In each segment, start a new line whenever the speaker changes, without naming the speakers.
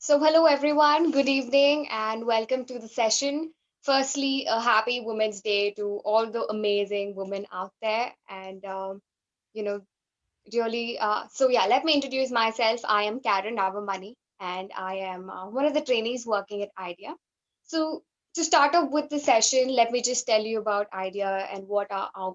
Hello everyone, good evening, and welcome to the session. Firstly, a happy Women's Day to all the amazing women out there. You know, really, let me introduce myself. I am Karen Navamani, and I am one of the trainees working at IDEA. So, to start off with the session, let me just tell you about IDEA and what our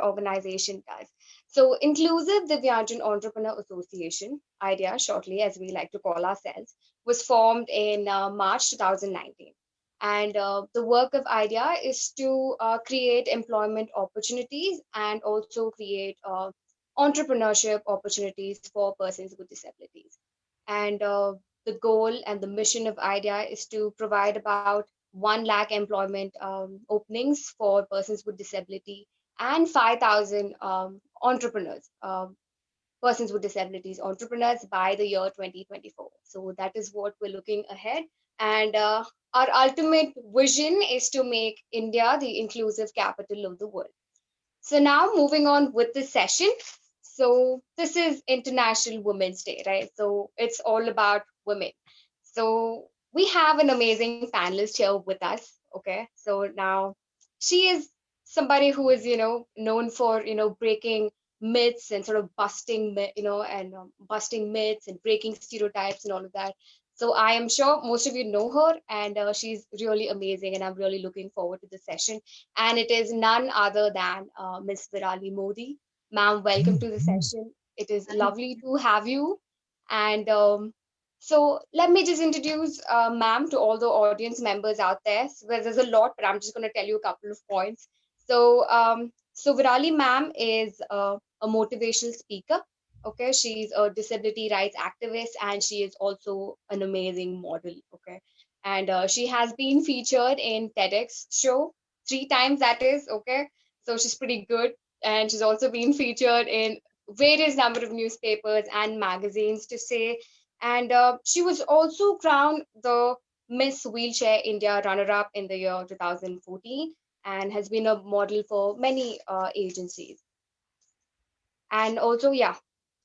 organization does. So, Inclusive Divyanjan Entrepreneur Association, IDEA, shortly as we like to call ourselves, was formed in March 2019. And the work of IDEA is to create employment opportunities and also create entrepreneurship opportunities for persons with disabilities. And the goal and the mission of IDEA is to provide about 1 lakh employment openings for persons with disability and 5,000 entrepreneurs, persons with disabilities, entrepreneurs by the year 2024. So that is what we're looking ahead. And our ultimate vision is to make India the inclusive capital of the world. So now moving on with the session. So this is International Women's Day, right? So it's all about women. So we have an amazing panelist here with us. Okay. So now she is somebody who is, known for, breaking myths and sort of busting myths and breaking stereotypes and all of that. So I am sure most of you know her, and she's really amazing, and I'm really looking forward to the session. And it is none other than Ms. Virali Modi. Ma'am, welcome to the session. It is
Thank
lovely to have you. And so let me just introduce ma'am to all the audience members out there. So there's a lot, but I'm just going to tell you a couple of points. So Virali ma'am is a motivational speaker. Okay, she's a disability rights activist, and she is also an amazing model. Okay, and she has been featured in TEDx show 3 times, that is. Okay, so she's pretty good, and she's also been featured in various number of newspapers and magazines to say. And she was also crowned the Miss Wheelchair India runner-up in the year 2014, and has been a model for many agencies. And also, yeah,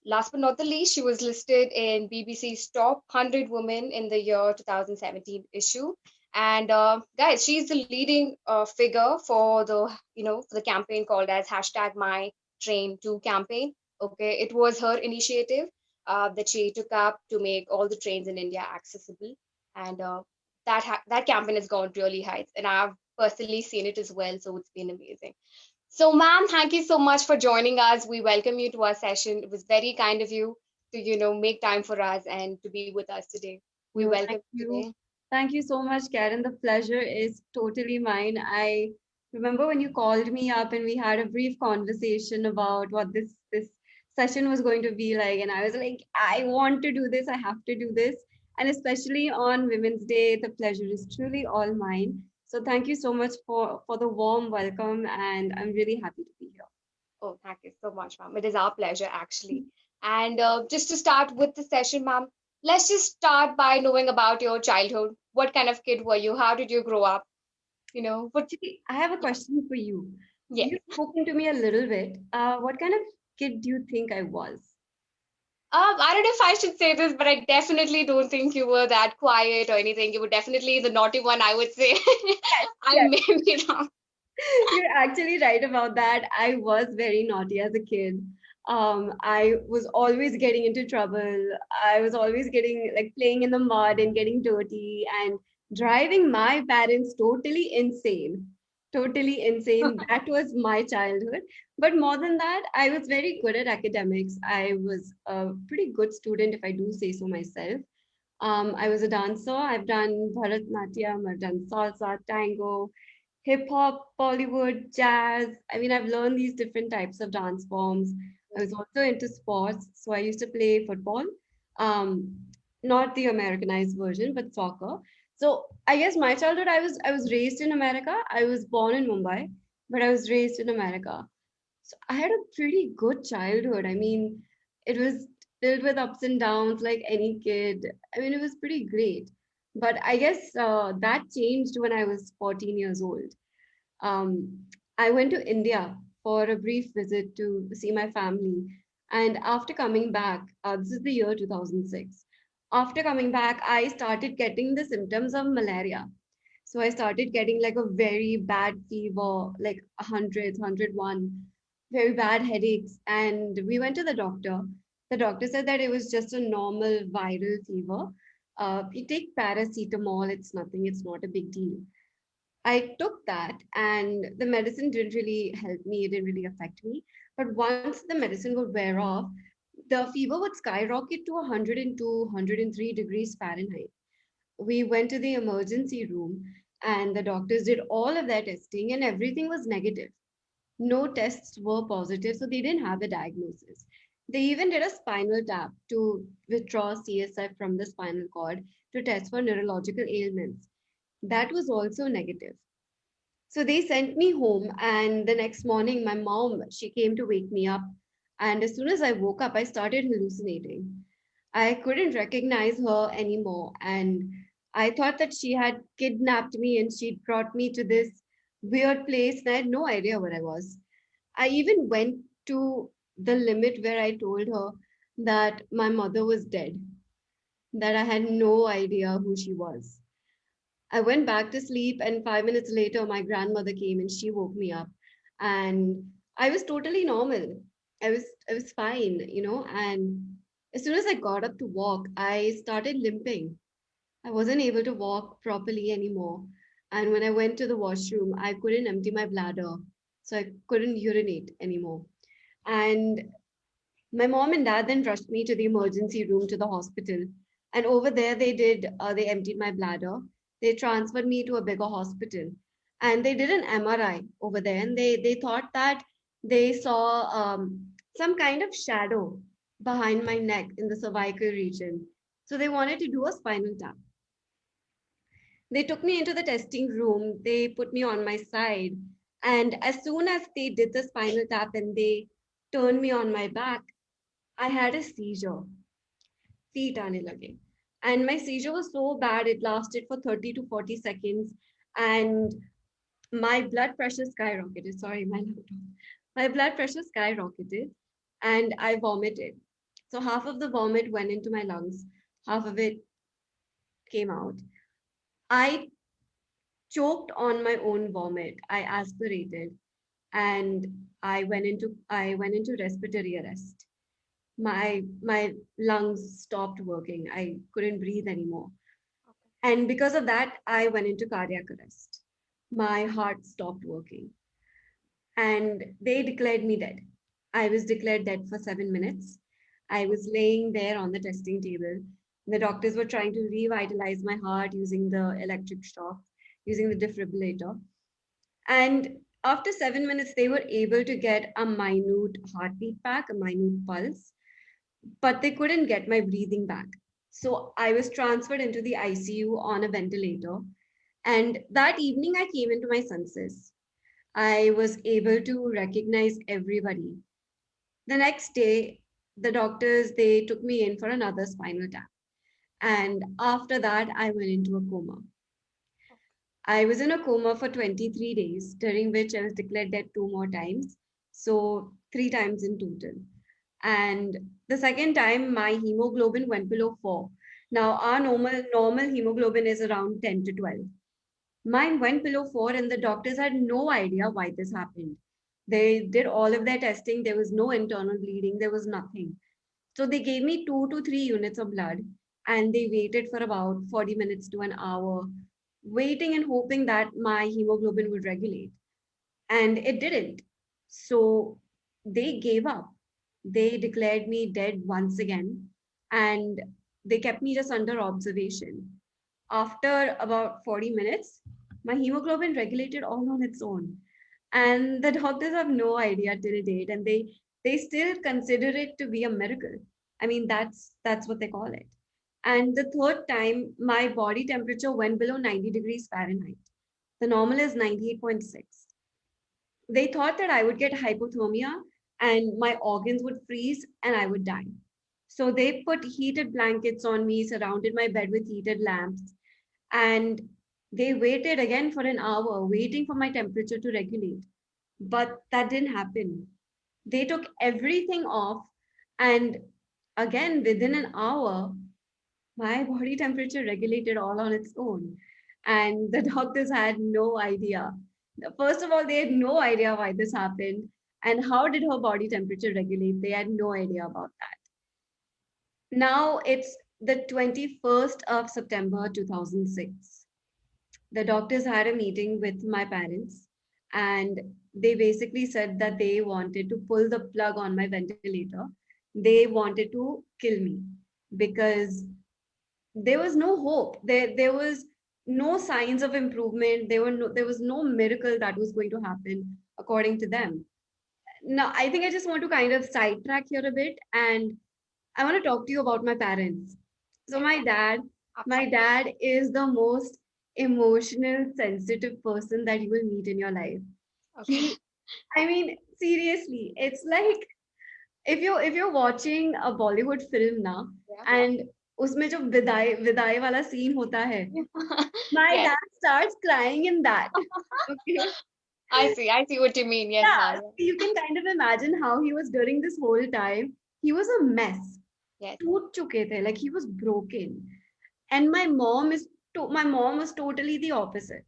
last but not the least, she was listed in BBC's top 100 women in the year 2017 issue. And guys, she's the leading figure for the campaign called as hashtag My Train to campaign. Okay, it was her initiative that she took up to make all the trains in India accessible, and that campaign has gone really heights. And I've personally seen it as well, so it's been amazing. So, ma'am, thank you so much for joining us. We welcome you to our session. It was very kind of you to, make time for us and to be with us today. We
you.
welcome
Thank
you
you.
today.
Thank you so much, Karen. The pleasure is totally mine. I remember when you called me up and we had a brief conversation about what this session was going to be like, and I was like, I want to do this. I have to do this. And especially on Women's Day, the pleasure is truly all mine. So thank you so much for the warm welcome, and I'm really happy to be here.
Oh, thank you so much, ma'am. It is our pleasure, actually. And just to start with the session, ma'am, let's just start by knowing about your childhood. What kind of kid were you? How did you grow up? What?
Actually, I have a
Yeah,
question for you.
yeah.
You've spoken to me a little bit. What kind of kid do you think I was?
I don't know if I should say this, but I definitely don't think you were that quiet or anything. You were definitely the naughty one, I would say.
Yes,
I
yes.
may be wrong.
You're actually right about that. I was very naughty as a kid. I was always getting into trouble. I was always getting like playing in the mud and getting dirty and driving my parents totally insane. Totally insane. That was my childhood. But more than that, I was very good at academics. I was a pretty good student, if I do say so myself. I was a dancer. I've done Bharatnatyam, I've done salsa, tango, hip hop, Bollywood, jazz. I mean, I've learned these different types of dance forms. I was also into sports, so I used to play football, um, not the Americanized version, but soccer. So I guess my childhood, I was raised in America. I was born in Mumbai, but I was raised in America. So I had a pretty good childhood. I mean, it was filled with ups and downs like any kid. I mean, it was pretty great. But I guess that changed when I was 14 years old. I went to India for a brief visit to see my family. And after coming back, this is the year 2006. After coming back, I started getting the symptoms of malaria. So I started getting like a very bad fever, like 101, very bad headaches. And we went to the doctor. The doctor said that it was just a normal viral fever. You take paracetamol, it's nothing, it's not a big deal. I took that, and the medicine didn't really help me, it didn't really affect me. But once the medicine would wear off, the fever would skyrocket to 102, 103 degrees Fahrenheit. We went to the emergency room, and the doctors did all of their testing, and everything was negative. No tests were positive, so they didn't have a diagnosis. They even did a spinal tap to withdraw CSF from the spinal cord to test for neurological ailments. That was also negative. So they sent me home, and the next morning, my mom, she came to wake me up. And as soon as I woke up, I started hallucinating. I couldn't recognize her anymore. And I thought that she had kidnapped me and she'd brought me to this weird place. And I had no idea where I was. I even went to the limit where I told her that my mother was dead, that I had no idea who she was. I went back to sleep, and 5 minutes later, my grandmother came and she woke me up. And I was totally normal. I was fine, you know. And as soon as I got up to walk, I started limping. I wasn't able to walk properly anymore. And when I went to the washroom, I couldn't empty my bladder, so I couldn't urinate anymore. And my mom and dad then rushed me to the emergency room to the hospital. And over there, they emptied my bladder. They transferred me to a bigger hospital. And they did an MRI over there. And they thought that they saw some kind of shadow behind my neck in the cervical region. So they wanted to do a spinal tap. They took me into the testing room. They put me on my side. And as soon as they did the spinal tap and they turned me on my back, I had a seizure. feet आने लगे. And my seizure was so bad, it lasted for 30 to 40 seconds. And my blood pressure skyrocketed. Sorry, my laptop. My blood pressure skyrocketed and I vomited. So half of the vomit went into my lungs, half of it came out. I choked on my own vomit. I aspirated and I went into respiratory arrest. My lungs stopped working. I couldn't breathe anymore.
Okay.
And because of that, I went into cardiac arrest. My heart stopped working and they declared me dead. I was declared dead for 7 minutes. I was laying there on the testing table. The doctors were trying to revitalize my heart using the electric shock, using the defibrillator. And after 7 minutes, they were able to get a minute heartbeat back, a minute pulse, but they couldn't get my breathing back. So I was transferred into the ICU on a ventilator. And that evening, I came into my senses. I was able to recognize everybody. The next day, the doctors they took me in for another spinal tap. And after that, I went into a coma. I was in a coma for 23 days, during which I was declared dead two more times. So, three times in total. And the second time, my hemoglobin went below 4. Now, our normal hemoglobin is around 10 to 12. Mine went below 4, and the doctors had no idea why this happened. They did all of their testing. There was no internal bleeding, there was nothing. So they gave me 2 to 3 units of blood and they waited for about 40 minutes to an hour, waiting and hoping that my hemoglobin would regulate. And it didn't. So they gave up. They declared me dead once again and they kept me just under observation. After about 40 minutes, my hemoglobin regulated all on its own. And the doctors have no idea till date, and they still consider it to be a miracle. I mean, that's what they call it. And the third time, my body temperature went below 90 degrees Fahrenheit. The normal is 98.6. They thought that I would get hypothermia and my organs would freeze and I would die. So they put heated blankets on me, surrounded my bed with heated lamps, and they waited again for an hour, waiting for my temperature to regulate. But that didn't happen. They took everything off, and again, within an hour, My body temperature regulated all on its own. And the doctors had no idea. First of all, they had no idea why this happened. And how did her body temperature regulate? They had no idea about that. Now it's the 21st of September 2006. The doctors had a meeting with my parents, and they basically said that they wanted to pull the plug on my ventilator. They wanted to kill me because there was no hope. There was no signs of improvement. There was no miracle that was going to happen according to them. Now I think I just want to kind of sidetrack here a bit, and I want to talk to you about my parents. So
Yeah,
my
absolutely.
dad is the most emotional, sensitive person that you will meet in your life.
Okay.
He, I mean, seriously, it's like if you're watching a Bollywood film now,
Yeah.
and उसमें जो विदाई वाला scene होता है, my
Yes.
dad starts crying in that. Okay.
I see what you mean. Yes,
Yeah,
ma'am.
so you can kind of imagine how he was during this whole time. He was a mess.
Yes.
टूट चुके थे, like he was broken. And my mom was totally the opposite.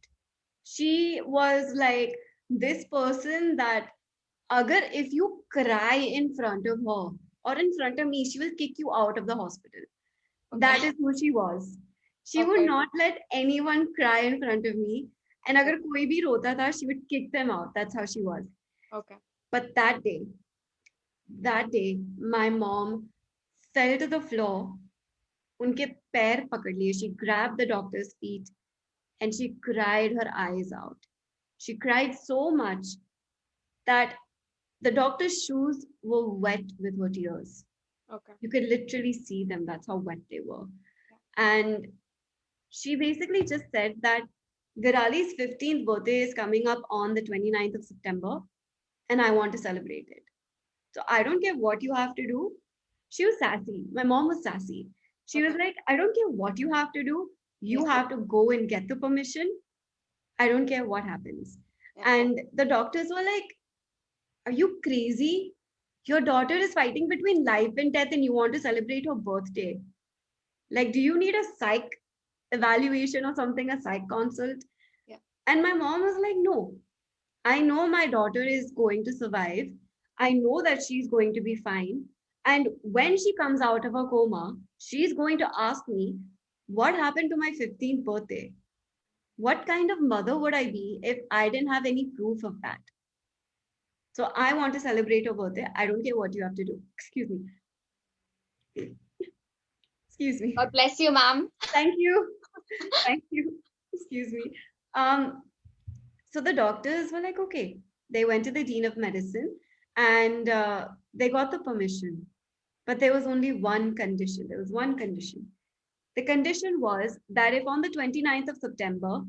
She was like this person that agar if you cry in front of her or in front of me, she will kick you out of the hospital.
Okay.
That is who she was. She would
Okay.
not let anyone cry in front of me, and agar koi bhi rota tha, she would kick them out. That's how she was.
Okay.
But that day my mom fell to the floor. उनके पैर पकड़ लिए. She grabbed the doctor's feet and she cried her eyes out. She cried so much that the doctor's shoes were wet with her tears.
Okay.
You could literally see them. That's how wet they were.
Yeah.
And she basically just said that Virali's 15th birthday is coming up on the 29th of September, and I want to celebrate it. So I don't care what you have to do. She was sassy. My mom was sassy. She was
Okay.
like, I don't care what you have to do. You
Yes.
have to go and get the permission. I don't care what happens.
Yeah.
And the doctors were like, are you crazy? Your daughter is fighting between life and death, and you want to celebrate her birthday. Like, do you need a psych evaluation or something, a psych consult?
Yeah.
And my mom was like, no, I know my daughter is going to survive. I know that she's going to be fine. And when she comes out of her coma, she's going to ask me, what happened to my 15th birthday? What kind of mother would I be if I didn't have any proof of that? So I want to celebrate her birthday. I don't care what you have to do. Excuse me. Excuse me.
God bless you, ma'am.
Thank you. Thank you. Excuse me. Um, so the doctors were like, okay. They went to the dean of medicine and they got the permission. But there was only one condition. There was one condition. The condition was that if on the 29th of September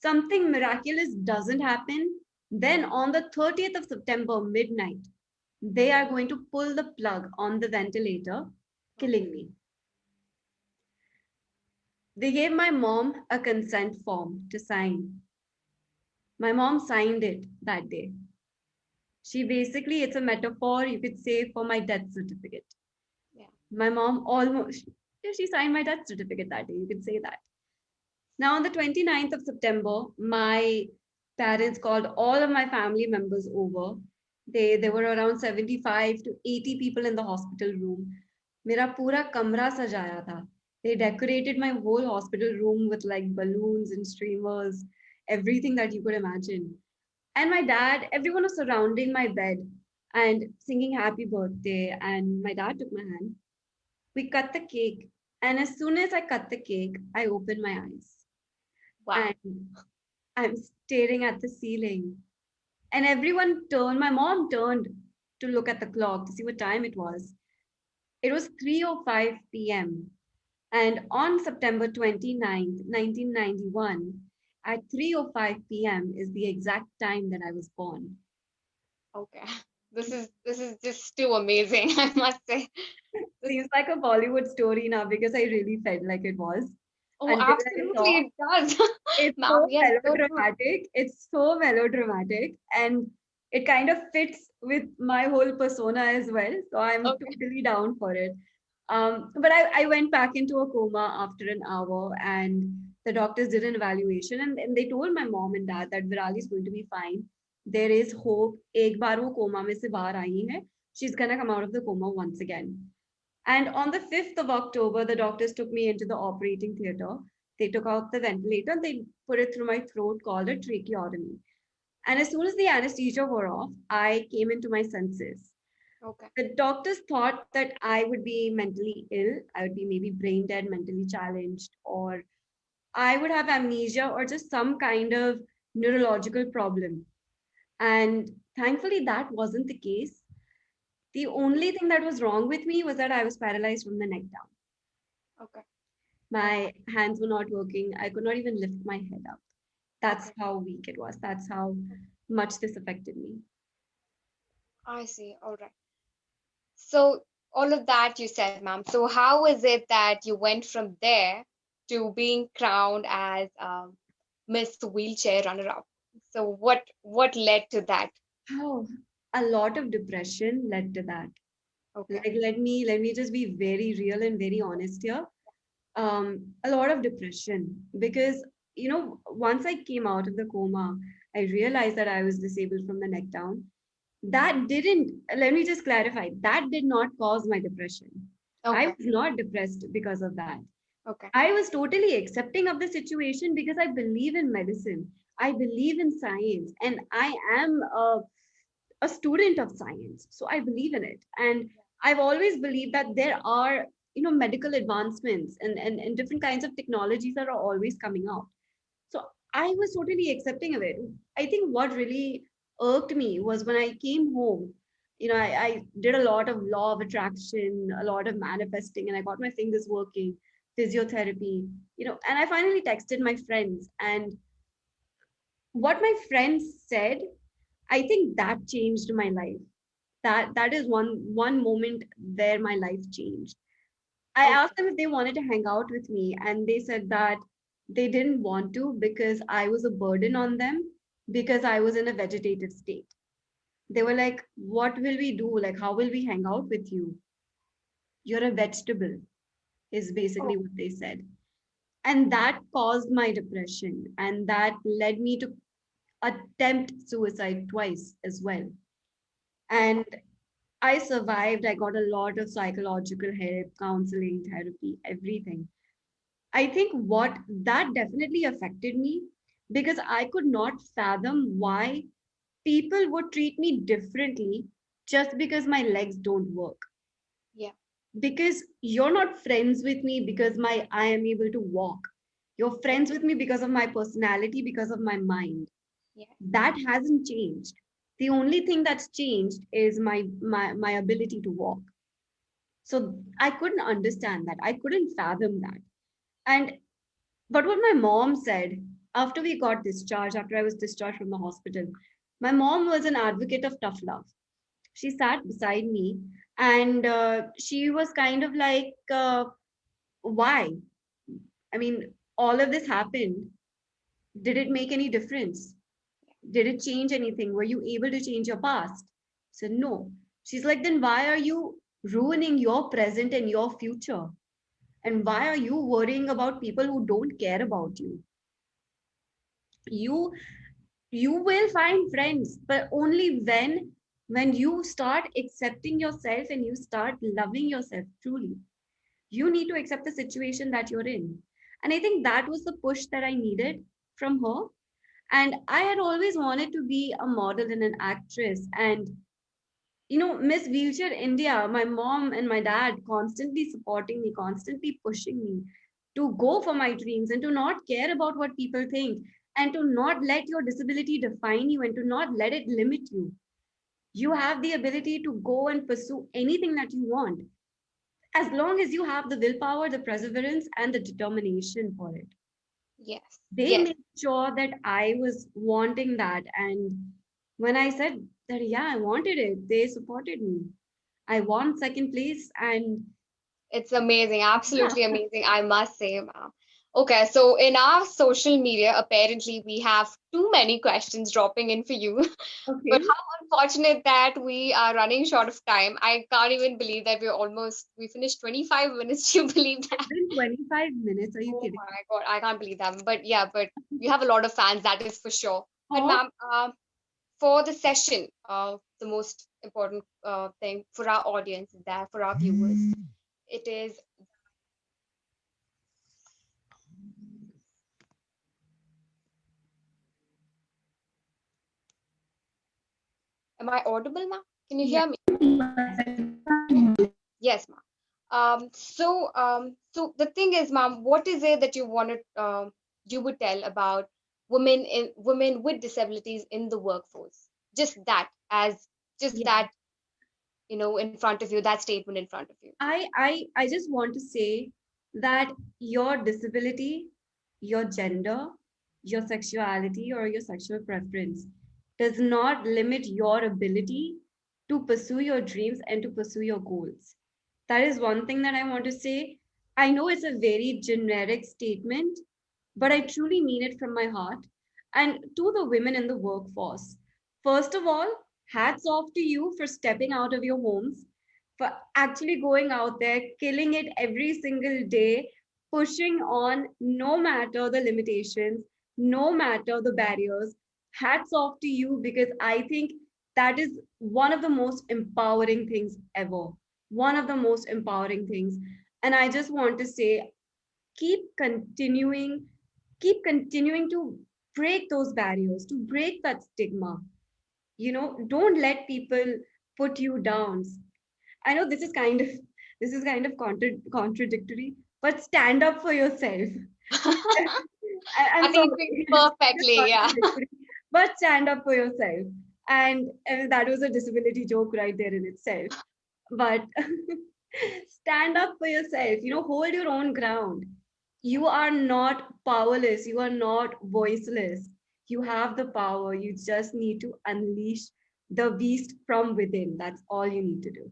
something miraculous doesn't happen, then on the 30th of September midnight, they are going to pull the plug on the ventilator, killing me. They gave my mom a consent form to sign. My mom signed it that day. She basically, it's a metaphor, you could say, for my death certificate.
Yeah.
My mom almost, she signed my death certificate that day, you could say that. Now, on the 29th of September, my parents called all of my family members over. There were around 75 to 80 people in the hospital room. मेरा पूरा कमरा सजाया था. They decorated my whole hospital room with like balloons and streamers, everything that you could imagine. And my dad, everyone was surrounding my bed and singing happy birthday. And my dad took my hand. We cut the cake. And as soon as I cut the cake, I opened my eyes
Wow.
and I'm staring at the ceiling. And everyone turned, my mom turned to look at the clock to see what time it was. It was 3:05 p.m. And on September 29th, 1991, at 3:05 p.m. is the exact time that I was born.
Okay. This is just too amazing, I must say.
Seems like a Bollywood story now because I really felt like it was.
Oh,
Until I
absolutely,
saw
it does.
it's
Ma'am,
so
yes, so true.
melodramatic. It's so melodramatic. And it kind of fits with my whole persona as well. So I'm
Okay.
totally down for it. But I went back into a coma after an hour, and the doctors did an evaluation, and they told my mom and dad that Virali is going to be fine. There is hope. एक बार वो coma में से बाहर आई है, she's gonna come out of the coma once again. And on the 5th of October, the doctors took me into the operating theater. They took out the ventilator and they put it through my throat, called a tracheotomy. And as soon as the anesthesia wore off, I came into my senses.
Okay.
The doctors thought that I would be mentally ill. I would be maybe brain dead, mentally challenged, or I would have amnesia or just some kind of neurological problem. And thankfully, that wasn't the case. The only thing that was wrong with me was that I was paralyzed from the neck down.
Okay.
My hands were not working. I could not even lift my head up. That's
Okay.
how weak it was. That's how much this affected me.
I see. All right. So all of that you said, ma'am. So how is it that you went from there to being crowned as Miss Wheelchair Runner-up? So what led to that?
Oh, a lot of depression led to that.
Okay.
Like let me just be very real and very honest here. A lot of depression because once I came out of the coma, I realized that I was disabled from the neck down. That didn't, let me just clarify, that did not cause my depression. I
Okay.
was not depressed because of that.
Okay.
I was totally accepting of the situation because I believe in medicine. I believe in science, and I am a student of science. So I believe in it. And I've always believed that there are, medical advancements and different kinds of technologies that are always coming out. So I was totally accepting of it. I think what really irked me was when I came home. I did a lot of law of attraction, a lot of manifesting, and I got my fingers working, physiotherapy, and I finally texted my friends. And what my friends said, I think that changed my life. That is one moment where my life changed. I
Okay.
asked them if they wanted to hang out with me, and they said that they didn't want to because I was a burden on them because I was in a vegetative state. They were like, "What will we do? Like, how will we hang out with you? You're a vegetable," is basically
Oh,
what they said. And that caused my depression, and that led me to attempt suicide twice as well. And I survived. I got a lot of psychological help, counseling, therapy, everything. I think what that definitely affected me because I could not fathom why people would treat me differently just because my legs don't work.
yeah.
Because you're not friends with me because my I am able to walk. You're
Yeah.
friends with me because of my personality, because of my mind.
Yeah.
That hasn't changed. The only thing that's changed is my ability to walk. So I couldn't understand that. I couldn't fathom that. And but what my mom said after we got discharged, after I was discharged from the hospital, my mom was an advocate of tough love. She sat beside me and she was kind of like, why? I mean, all of this happened. Did it make any difference? Did it change anything? Were you able to change your past? I said, no. She's like, then why are you ruining your present and your future? And why are you worrying about people who don't care about you? You you will find friends, but only when you start accepting yourself and you start loving yourself truly. You need to accept the situation that you're in. And I think that was the push that I needed from her. And I had always wanted to be a model and an actress. And Miss Wheelchair India, my mom and my dad constantly supporting me, constantly pushing me to go for my dreams and to not care about what people think and to not let your disability define you and to not let it limit you. You have the ability to go and pursue anything that you want as long as you have the willpower, the perseverance, and the determination for it.
Yes.
They
Yes.
made sure that I was wanting that. And when I said that, yeah, I wanted it, they supported me. I won second place. And
It's amazing.
yeah,
Absolutely amazing. I must say, ma'am. Okay, so in our social media, apparently we have too many questions dropping in for you. But
Okay.
how unfortunate that we are running short of time. I can't even believe that we finished 25 minutes. Do you believe
It's
that?
been 25 minutes. Are you
Oh
kidding?
my God, I can't believe that. But yeah, but you have a lot of fans, that is for sure. But
Oh,
ma'am, for the session, the most important thing for our audience is that for our viewers, it is, am I audible, ma'am? Can you
yeah.
hear me? Yes, ma'am. So the thing is, ma'am, what is it that you wanted, you would tell about women with disabilities in the workforce? Just that, as just
Yeah.
that, in front of you, that statement in front of you.
I just want to say that your disability, your gender, your sexuality, or your sexual preference does not limit your ability to pursue your dreams and to pursue your goals. That is one thing that I want to say. I know it's a very generic statement, but I truly mean it from my heart. And to the women in the workforce, first of all, hats off to you for stepping out of your homes, for actually going out there, killing it every single day, pushing on no matter the limitations, no matter the barriers. Hats off to you because I think that is one of the most empowering things ever. One of the most empowering things. And I just want to say, keep continuing, keep continuing to break those barriers, to break that stigma. Don't let people put you down. I know this is kind of contradictory, but stand up for yourself. I'm
I think it
sorry,
fits
it's
perfectly. Yeah.
contradictory, but stand up for yourself. And that was a disability joke right there in itself. But stand up for yourself. Hold your own ground. You are not powerless. You are not voiceless. You have the power. You just need to unleash the beast from within. That's all you need to do.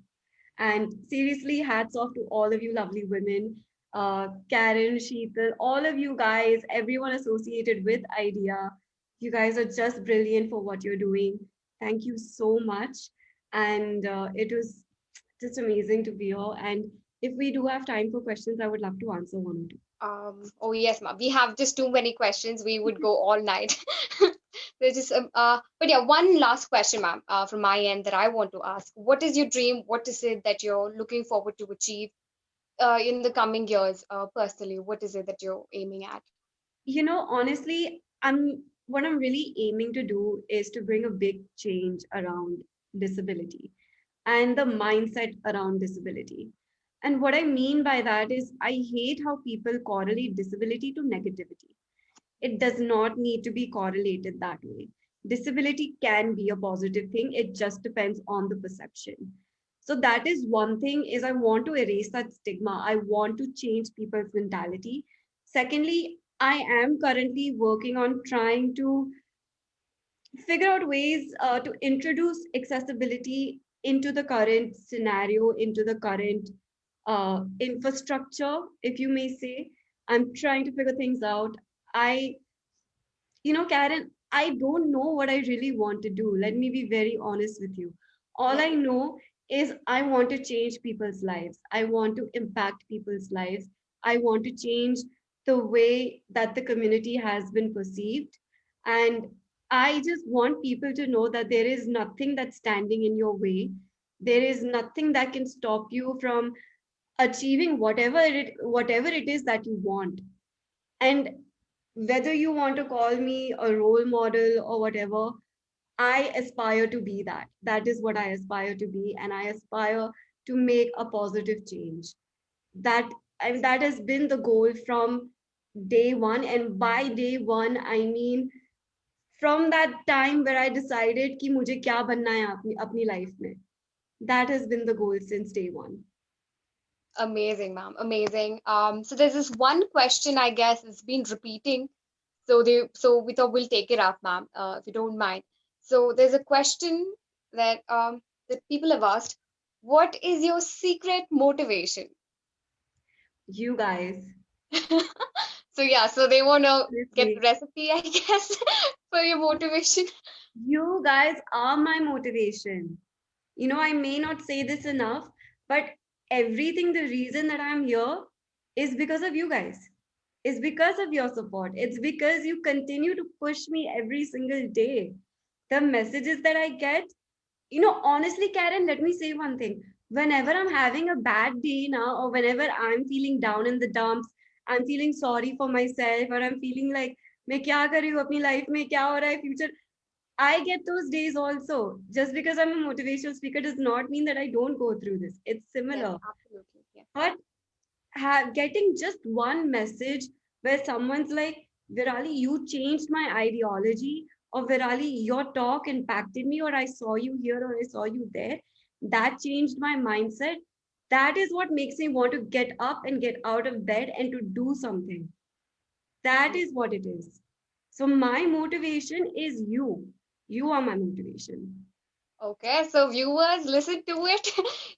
And seriously, hats off to all of you lovely women, Karen, Sheetal, all of you guys, everyone associated with IDEA. You guys are just brilliant for what you're doing. Thank you so much. And it was just amazing to be here. And if we do have time for questions, I would love to answer one or two.
Oh yes, ma'am. We have just too many questions. We would go all night. There's just but yeah, one last question, ma'am, from my end that I want to ask. What is your dream? What is it that you're looking forward to achieve in the coming years, personally? What is it that you're aiming at?
Honestly, what I'm really aiming to do is to bring a big change around disability and the mindset around disability. And what I mean by that is, I hate how people correlate disability to negativity. It does not need to be correlated that way. Disability can be a positive thing, it just depends on the perception. So that is one thing, is I want to erase that stigma. I want to change people's mentality. Secondly, I am currently working on trying to figure out ways to introduce accessibility into the current scenario, into the current infrastructure, if you may say. I'm trying to figure things out. Karen, I don't know what I really want to do. Let me be very honest with you. All
Yeah.
I know is I want to change people's lives. I want to impact people's lives. I want to change the way that the community has been perceived. And I just want people to know that there is nothing that's standing in your way. There is nothing that can stop you from achieving whatever it is that you want. And whether you want to call me a role model or whatever, I aspire to be that. That is what I aspire to be. And I aspire to make a positive change. That and that has been the goal from day one. And by day one, I mean from that time where I decided कि मुझे क्या बनना है अपनी life में. That has been the goal since day one.
Amazing, ma'am. Amazing. So there's this one question I guess it's been repeating. So we thought we'll take it up, ma'am, if you don't mind. So there's a question that people have asked. What is your secret motivation?
You guys.
So yeah, so they want to get the
Honestly,
recipe, I guess, for your motivation.
you guys are my motivation. You know, I may not say this enough, but everything, the reason that I'm here is because of you guys. It's because of your support. It's because you continue to push me every single day. The messages that I get, you know, honestly, Karen, let me say one thing. Whenever I'm having a bad day now, or whenever I'm feeling down in the dumps, I'm feeling sorry for myself, or I'm feeling like, मैं क्या कर रही हूँ अपनी life में क्या हो रहा है future. I get those days also. Just because I'm a motivational speaker does not mean that I don't go through this. It's
Yes,
similar.
absolutely. Yes.
But getting just one message where someone's like, Virali, you changed my ideology, or Virali, your talk impacted me, or I saw you here, or I saw you there, that changed my mindset. That is what makes me want to get up and get out of bed and to do something. That is what it is. So, my motivation is you. You are my motivation.
Okay, so viewers, listen to it.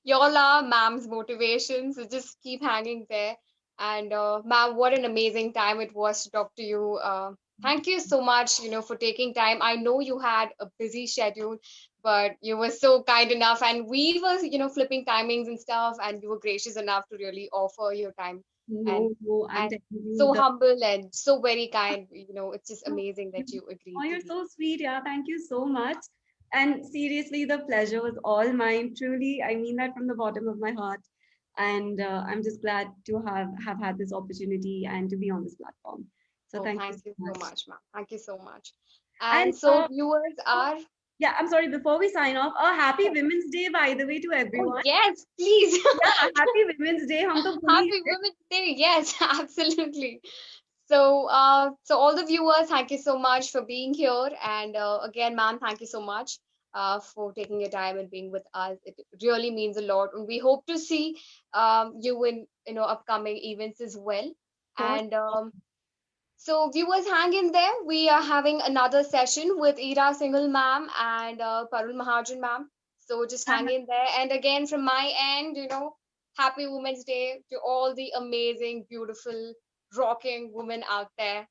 Y'all are ma'am's motivation, so just keep hanging there. And ma'am, what an amazing time it was to talk to you. Thank you so much, for taking time. I know you had a busy schedule, but you were so kind enough, and we were, flipping timings and stuff, and you were gracious enough to really offer your time, and
No, no, I'm
and
telling you
so
the.
humble and so very kind. It's just amazing that you
Oh,
agreed to
you're
be.
so sweet. Yeah, thank you so much. And seriously, the pleasure was all mine. Truly, I mean that from the bottom of my heart. And I'm just glad to have had this opportunity and to be on this platform. So
Oh,
thank you
thank
so
you so
much.
much, ma'am. Thank you so much.
And
And so viewers are,
yeah, I'm sorry. Before we sign off, a happy Women's Day, by the way, to
oh
everyone.
yes, please.
Yeah, happy Women's Day. हम तो भूल ही
Happy
गए.
Women's Day. Yes, absolutely. So all the viewers, thank you so much for being here. And again, ma'am, thank you so much for taking your time and being with us. It really means a lot. And we hope to see you in, upcoming events as well.
For
And so, viewers, hang in there. We are having another session with Ira Singhal ma'am and Parul Mahajan ma'am. So, just hang in there. And again, from my end, happy Women's Day to all the amazing, beautiful, rocking women out there.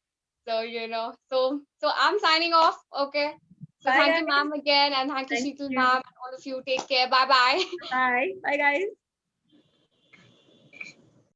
So I'm signing off. Okay. So,
bye,
thank you,
guys.
ma'am, again. And thank you,
Thank
Sheetal
you.
ma'am, and all of you. Take care. Bye bye.
Bye. Bye, guys.